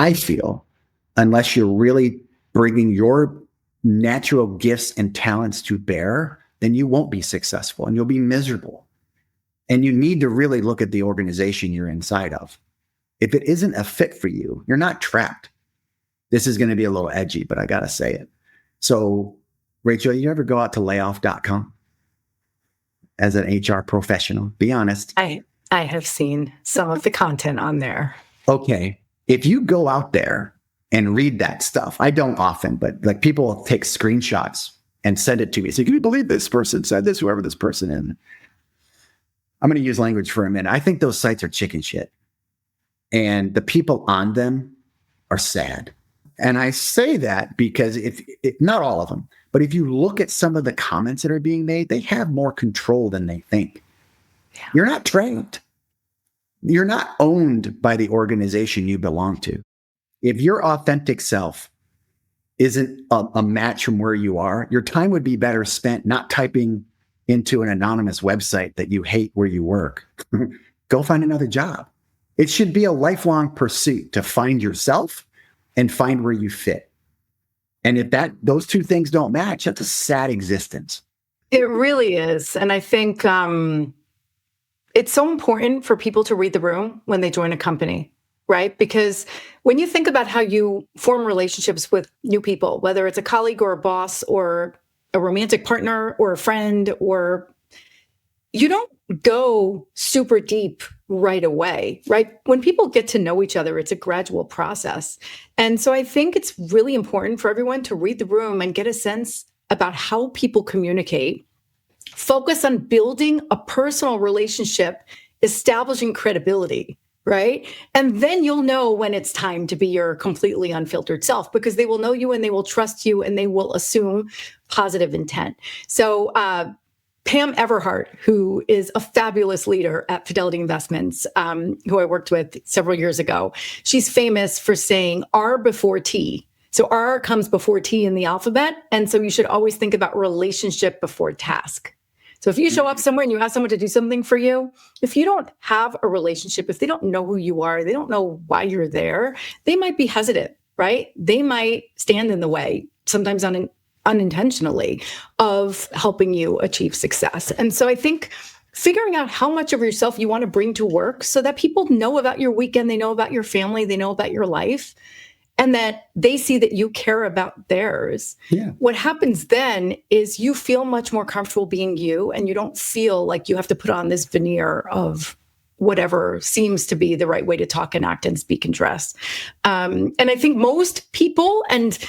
I feel, unless you're really bringing your natural gifts and talents to bear, then you won't be successful and you'll be miserable. And you need to really look at the organization you're inside of. If it isn't a fit for you, you're not trapped. This is going to be a little edgy, but I got to say it. So, Rachel, you ever go out to layoff.com as an HR professional? Be honest. I have seen some of the content on there. Okay. If you go out there and read that stuff, I don't often, but like people take screenshots and send it to me. So, can you believe this person said this, whoever this person is? I'm going to use language for a minute. I think those sites are chicken shit. And the people on them are sad. And I say that because not all of them, but if you look at some of the comments that are being made, they have more control than they think. Yeah. You're not trained. You're not owned by the organization you belong to. If your authentic self isn't a match from where you are, your time would be better spent not typing into an anonymous website that you hate where you work. Go find another job. It should be a lifelong pursuit to find yourself and find where you fit. And if those two things don't match, that's a sad existence. It really is. And I think it's so important for people to read the room when they join a company, right? Because when you think about how you form relationships with new people, whether it's a colleague or a boss or a romantic partner or a friend, or you don't go super deep right away, right? When people get to know each other, it's a gradual process. And so I think it's really important for everyone to read the room and get a sense about how people communicate, focus on building a personal relationship, establishing credibility, right? And then you'll know when it's time to be your completely unfiltered self, because they will know you and they will trust you and they will assume positive intent. So, Pam Everhart, who is a fabulous leader at Fidelity Investments, who I worked with several years ago, she's famous for saying R before T. So R comes before T in the alphabet. And so you should always think about relationship before task. So if you show up somewhere and you ask someone to do something for you, if you don't have a relationship, if they don't know who you are, they don't know why you're there, they might be hesitant, right? They might stand in the way, sometimes unintentionally, of helping you achieve success. And so I think figuring out how much of yourself you want to bring to work so that people know about your weekend, they know about your family, they know about your life, and that they see that you care about theirs. Yeah. What happens then is you feel much more comfortable being you, and you don't feel like you have to put on this veneer of whatever seems to be the right way to talk and act and speak and dress. And I think most people, and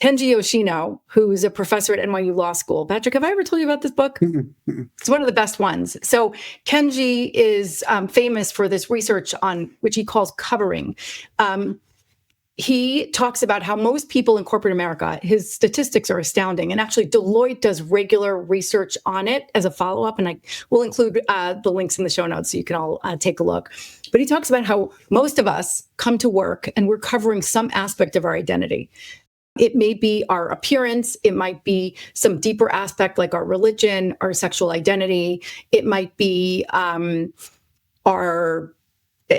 Kenji Yoshino, who's a professor at NYU Law School. Patrick, have I ever told you about this book? It's one of the best ones. So Kenji is famous for this research on which he calls covering. He talks about how most people in corporate America, his statistics are astounding. And actually, Deloitte does regular research on it as a follow-up. And I will include the links in the show notes so you can all take a look. But he talks about how most of us come to work and we're covering some aspect of our identity. It may be our appearance. It might be some deeper aspect like our religion, our sexual identity. It might be our,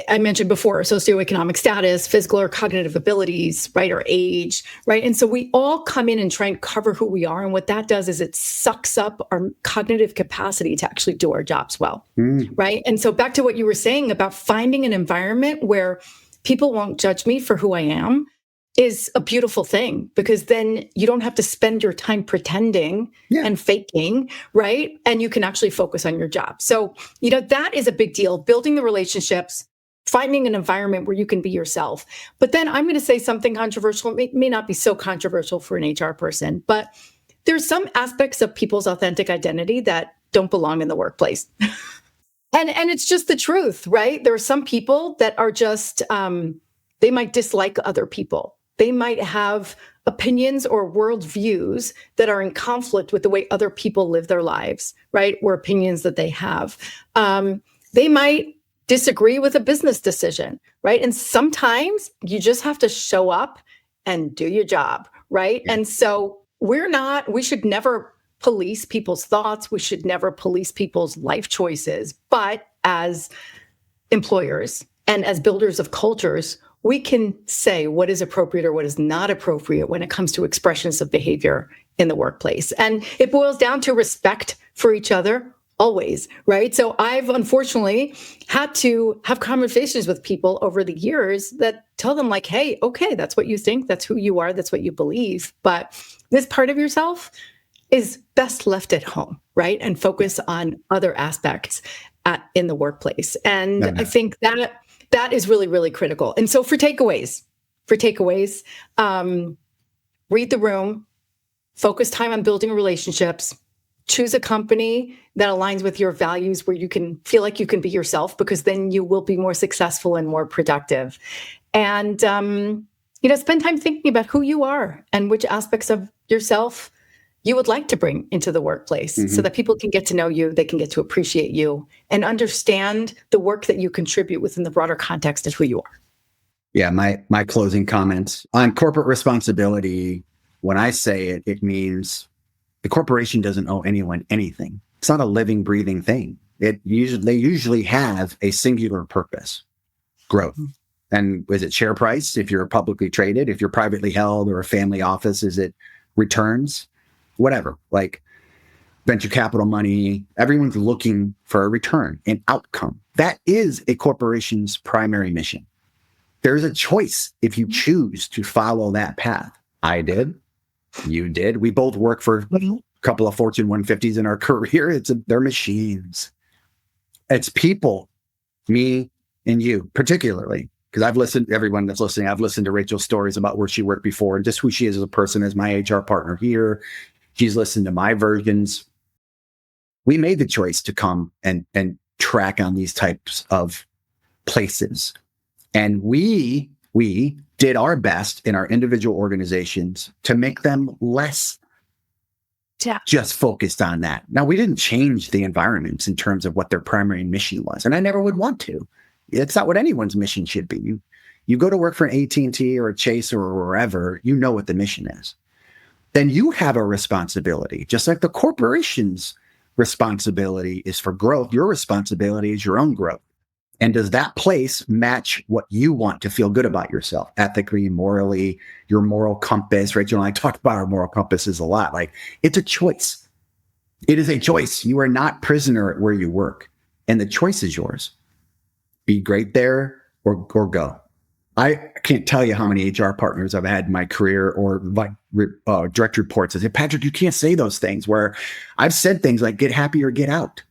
I mentioned before, socioeconomic status, physical or cognitive abilities, right, our age, right? And so we all come in and try and cover who we are. And what that does is it sucks up our cognitive capacity to actually do our jobs well, right? And so back to what you were saying about finding an environment where people won't judge me for who I am is a beautiful thing, because then you don't have to spend your time pretending and faking, right? And you can actually focus on your job. So, that is a big deal, building the relationships, finding an environment where you can be yourself. But then I'm going to say something controversial. It may not be so controversial for an HR person, but there's some aspects of people's authentic identity that don't belong in the workplace. And it's just the truth, right? There are some people that are just, they might dislike other people. They might have opinions or worldviews that are in conflict with the way other people live their lives, right? Or opinions that they have. They might disagree with a business decision, right? And sometimes you just have to show up and do your job, right? Yeah. And so we should never police people's thoughts. We should never police people's life choices. But as employers, And as builders of cultures, we can say what is appropriate or what is not appropriate when it comes to expressions of behavior in the workplace. And it boils down to respect for each other always, right? So I've unfortunately had to have conversations with people over the years that tell them like, hey, okay, that's what you think, that's who you are, that's what you believe. But this part of yourself is best left at home, right? And focus on other aspects in the workplace. And I think that is really, really critical. And so for takeaways, read the room, focus time on building relationships, choose a company that aligns with your values where you can feel like you can be yourself, because then you will be more successful and more productive. And, spend time thinking about who you are and which aspects of yourself you would like to bring into the workplace so that people can get to know you, they can get to appreciate you and understand the work that you contribute within the broader context of who you are. Yeah, my closing comments on corporate responsibility, when I say it, it means the corporation doesn't owe anyone anything. It's not a living, breathing thing. They usually have a singular purpose: growth. And is it share price? If you're publicly traded, if you're privately held or a family office, is it returns? Whatever, like venture capital money, everyone's looking for a return, an outcome. That is a corporation's primary mission. There's a choice if you choose to follow that path. I did. You did. We both work for a couple of Fortune 150s in our career. They're machines. It's people, me and you, particularly, because I've listened, everyone that's listening, I've listened to Rachel's stories about where she worked before and just who she is as a person, as my HR partner here. She's listened to my versions. We made the choice to come and track on these types of places. And we did our best in our individual organizations to make them less just focused on that. Now, we didn't change the environments in terms of what their primary mission was, and I never would want to. It's not what anyone's mission should be. You go to work for an AT&T or a Chase or wherever, you know what the mission is. Then you have a responsibility, just like the corporation's responsibility is for growth. Your responsibility is your own growth. And does that place match what you want to feel good about yourself, ethically, morally, your moral compass? Rachel and I talked about our moral compasses a lot. Like, it's a choice. It is a choice. You are not prisoner at where you work, and the choice is yours. Be great there or go. I can't tell you how many HR partners I've had in my career or like direct reports that say, Patrick, you can't say those things, where I've said things like get happy or get out.